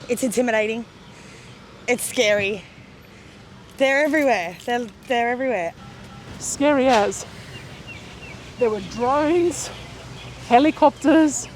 It's intimidating. It's scary. They're everywhere. They're everywhere. Scary as. There were drones, helicopters,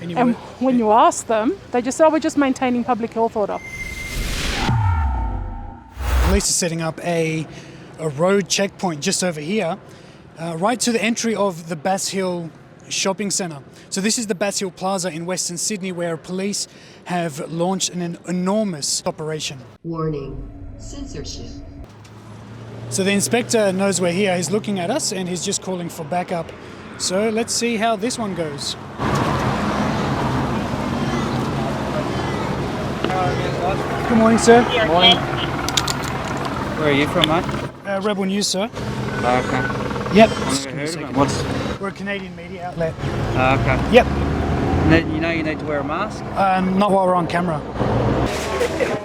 and when you ask them, they just say, we're just maintaining public health order. Police are setting up a road checkpoint just over here, right to the entry of the Bass Hill shopping centre. So this is the Bass Hill Plaza in Western Sydney, where police have launched an enormous operation. Warning, censorship. So the inspector knows we're here, he's looking at us and he's just calling for backup. So let's see how this one goes. Good morning, sir. Good morning. Where are you from, mate? Rebel News, sir. Okay. Yep. I've never heard of it. We're a Canadian media outlet. Okay. Yep. You know you need to wear a mask? Not while we're on camera.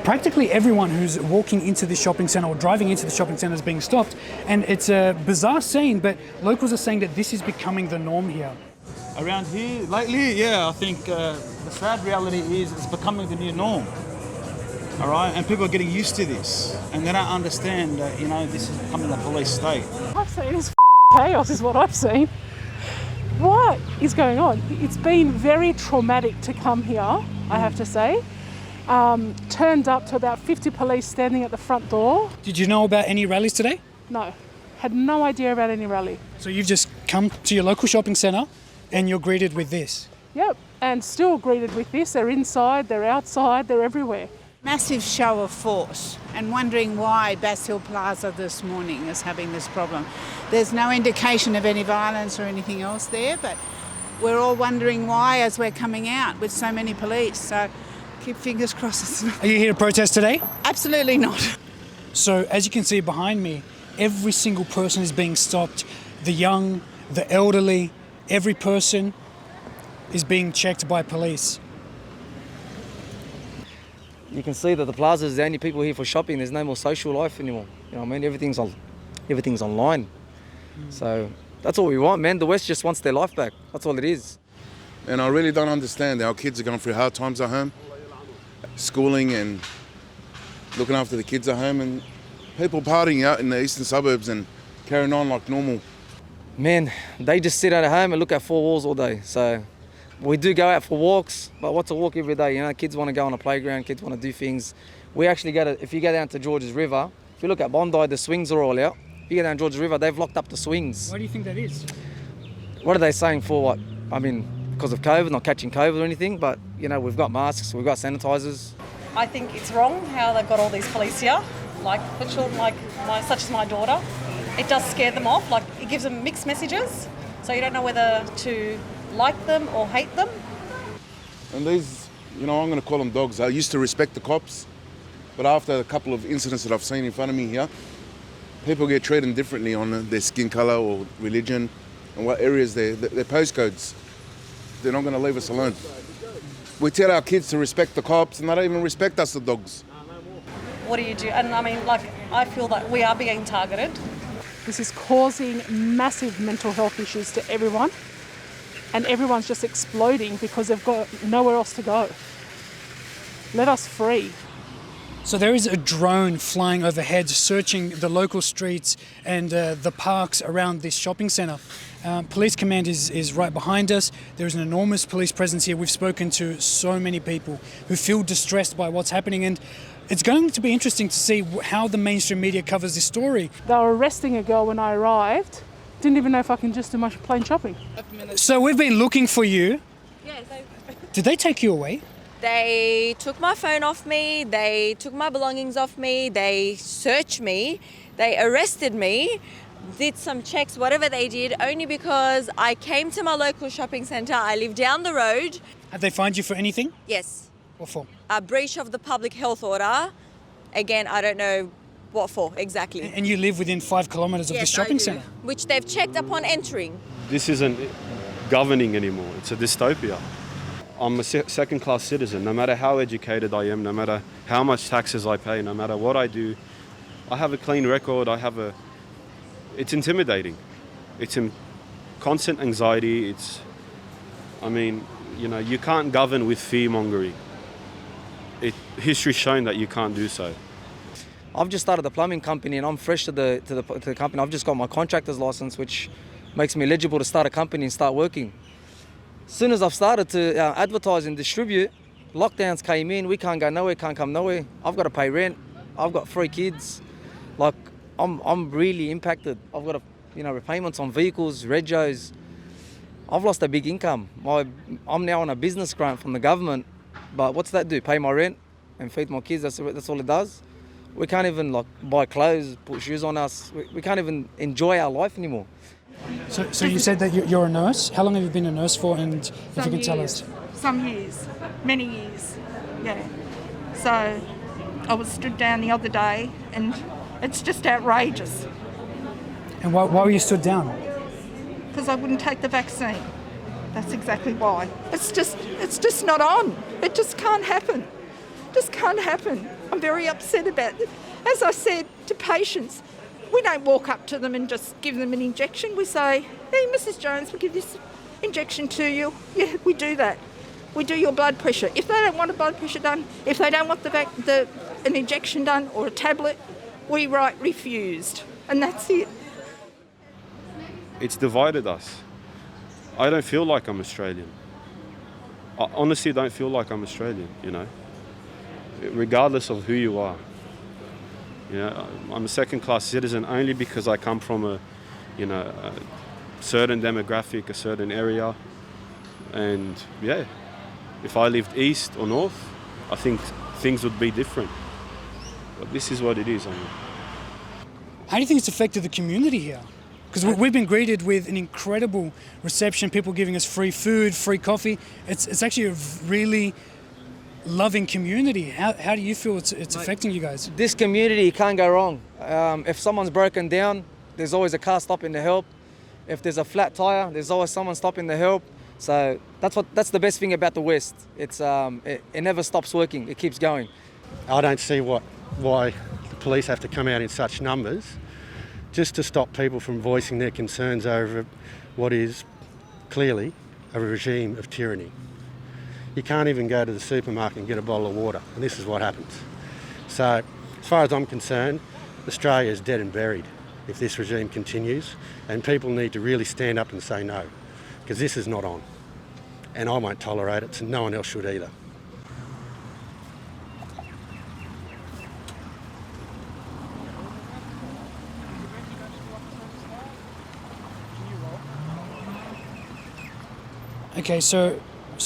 Practically everyone who's walking into the shopping centre or driving into the shopping centre is being stopped. And it's a bizarre scene, but locals are saying that this is becoming the norm here. Around here, lately, yeah, I think the sad reality is it's becoming the new norm. All right, and people are getting used to this, and they don't understand that, this is becoming a police state. I've seen this chaos is what I've seen. What is going on? It's been very traumatic to come here, I have to say. Turned up to about 50 police standing at the front door. Did you know about any rallies today? No, had no idea about any rally. So you've just come to your local shopping centre and you're greeted with this? Yep, and still greeted with this. They're inside, they're outside, they're everywhere. Massive show of force, and wondering why Bass Hill Plaza this morning is having this problem. There's no indication of any violence or anything else there, but we're all wondering why as we're coming out with so many police. So keep fingers crossed it's not. Are you here to protest today? Absolutely not. So as you can see behind me, every single person is being stopped. The young, the elderly, every person is being checked by police. You can see that the plaza is the only people here for shopping. There's no more social life anymore. You know what I mean? Everything's online. So that's all we want, man. The West just wants their life back. That's all it is. And I really don't understand. Our kids are going through hard times at home, schooling and looking after the kids at home, and people partying out in the eastern suburbs and carrying on like normal. Man, they just sit at home and look at four walls all day. So we do go out for walks, but what's a walk every day? Kids want to go on a playground, kids want to do things. We actually if you go down to Georges River, if you look at Bondi, the swings are all out. If you go down Georges River, they've locked up the swings. Why do you think that is? What are they saying for what? I mean, because of COVID, not catching COVID or anything, but we've got masks, we've got sanitizers. I think it's wrong how they've got all these police here, like for children such as my daughter. It does scare them off, it gives them mixed messages, so you don't know whether to like them or hate them. And these, I'm going to call them dogs. I used to respect the cops, but after a couple of incidents that I've seen in front of me here, people get treated differently on their skin colour or religion and what areas their postcodes. They're not going to leave us alone. We tell our kids to respect the cops and they don't even respect us, the dogs. What do you do? And I feel that we are being targeted. This is causing massive mental health issues to everyone, and everyone's just exploding because they've got nowhere else to go. Let us free. So there is a drone flying overhead searching the local streets and the parks around this shopping centre. Police command is right behind us. There is an enormous police presence here. We've spoken to so many people who feel distressed by what's happening, and it's going to be interesting to see how the mainstream media covers this story. They were arresting a girl when I arrived. Didn't even know if I can just do my plain shopping. So we've been looking for you. Yes. Did they take you away? They took my phone off me, they took my belongings off me, they searched me, they arrested me, did some checks, whatever they did, only because I came to my local shopping centre. I live down the road. Have they fined you for anything? Yes. What for? A breach of the public health order. Again, I don't know what for exactly. And you live within 5 kilometres of the shopping centre? Which they've checked upon entering. This isn't governing anymore. It's a dystopia. I'm a second-class citizen. No matter how educated I am, no matter how much taxes I pay, no matter what I do, I have a clean record. It's intimidating. It's constant anxiety. You know, you can't govern with fear mongering. History's shown that you can't do so. I've just started the plumbing company and I'm fresh to the company. I've just got my contractor's license, which makes me eligible to start a company and start working. As soon as I've started to advertise and distribute, lockdowns came in. We can't go nowhere, can't come nowhere. I've got to pay rent. I've got 3 kids. Like, I'm really impacted. I've got repayments on vehicles, regos. I've lost a big income. I'm now on a business grant from the government, but what's that do? Pay my rent and feed my kids. That's all it does. We can't even buy clothes, put shoes on us. We can't even enjoy our life anymore. So you said that you're a nurse. How long have you been a nurse for? And if you can tell us. Some years, many years, yeah. So I was stood down the other day and it's just outrageous. And why were you stood down? Because I wouldn't take the vaccine. That's exactly why. It's just not on. It just can't happen. Just can't happen. I'm very upset about it. As I said to patients, we don't walk up to them and just give them an injection. We say, hey, Mrs. Jones, we'll give this injection to you. Yeah, we do that. We do your blood pressure. If they don't want a blood pressure done, if they don't want an injection done or a tablet, we write refused. And that's it. It's divided us. I don't feel like I'm Australian. I honestly don't feel like I'm Australian, you know, regardless of who you are. You know, I'm a second-class citizen only because I come from a certain demographic, a certain area. And yeah, if I lived east or north, I think things would be different. But this is what it is. How do you think it's affected the community here? Because we've been greeted with an incredible reception, people giving us free food, free coffee. It's actually a really loving community. How do you feel it's affecting you guys? This community can't go wrong. If someone's broken down, there's always a car stopping to help. If there's a flat tire, there's always someone stopping to help. So that's the best thing about the West. It never stops working. It keeps going. I don't see why the police have to come out in such numbers just to stop people from voicing their concerns over what is clearly a regime of tyranny. You can't even go to the supermarket and get a bottle of water, and this is what happens. So, as far as I'm concerned, Australia is dead and buried if this regime continues, and people need to really stand up and say no, because this is not on. And I won't tolerate it, so no one else should either. Okay, so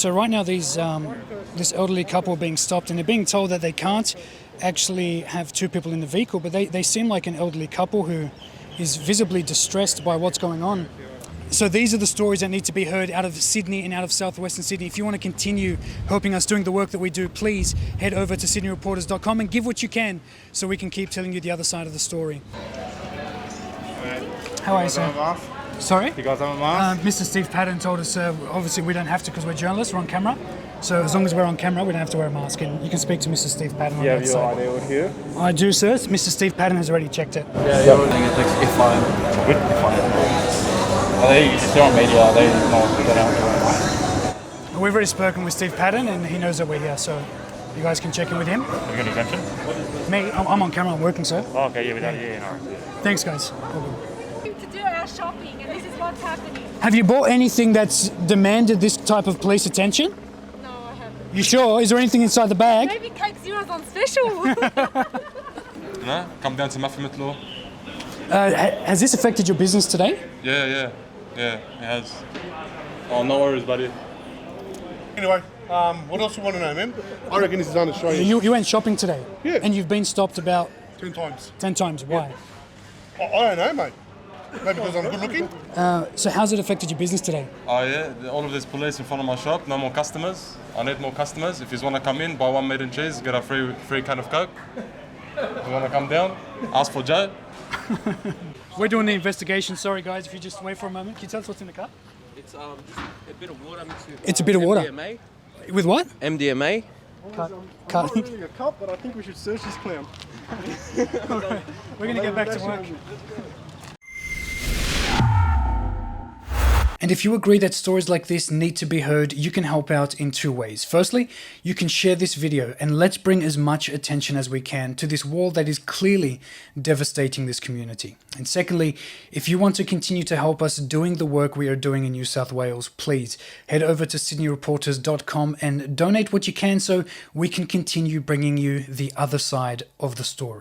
right now this elderly couple are being stopped and they're being told that they can't actually have 2 people in the vehicle, but they seem like an elderly couple who is visibly distressed by what's going on. So these are the stories that need to be heard out of Sydney and out of southwestern Sydney. If you want to continue helping us doing the work that we do, please head over to sydneyreporters.com and give what you can so we can keep telling you the other side of the story. How are you, sir? Sorry? You guys have a mask? Mr. Steve Patton told us obviously we don't have to because we're journalists, we're on camera. So as long as we're on camera, we don't have to wear a mask. And you can speak to Mr. Steve Patton on You have that your side. ID with you? I do, sir. Mr. Steve Patton has already checked it. Yeah. They're on media, they don't have to wear. We've already spoken with Steve Patton and he knows that we're here, so you guys can check in with him. Have you got any attention? Me, I'm on camera, I'm working, sir. Oh, okay, yeah, no. Thanks, guys. To do our shopping, and this is what's happening. Have you bought anything that's demanded this type of police attention? No, I haven't. You sure? Is there anything inside the bag? Maybe Coke Zero's on special. No, come down to Maffled Law. Has this affected your business today? Yeah, it has. Oh, no worries, buddy. Anyway, what else you want to know, man? I reckon this is un-Australian. You went shopping today? Yeah. And you've been stopped about 10 times. 10 times. Why? I don't know, mate. Maybe because I'm good looking. So how's it affected your business today? Oh yeah, all of this police in front of my shop. No more customers. I need more customers. If you want to come in, buy 1 meat and cheese, get a free can of Coke. If you want to come down, ask for Joe. We're doing the investigation. Sorry, guys, if you just wait for a moment. Can you tell us what's in the cup? It's just a bit of water mixed with. It's a bit of water. MDMA. With what? MDMA. Cut. I'm not really a cop, but I think we should search this clown. Right. We're going to get back to work. And if you agree that stories like this need to be heard, you can help out in 2 ways. Firstly, you can share this video and let's bring as much attention as we can to this wall that is clearly devastating this community. And secondly, if you want to continue to help us doing the work we are doing in New South Wales, please head over to sydneyreporters.com and donate what you can so we can continue bringing you the other side of the story.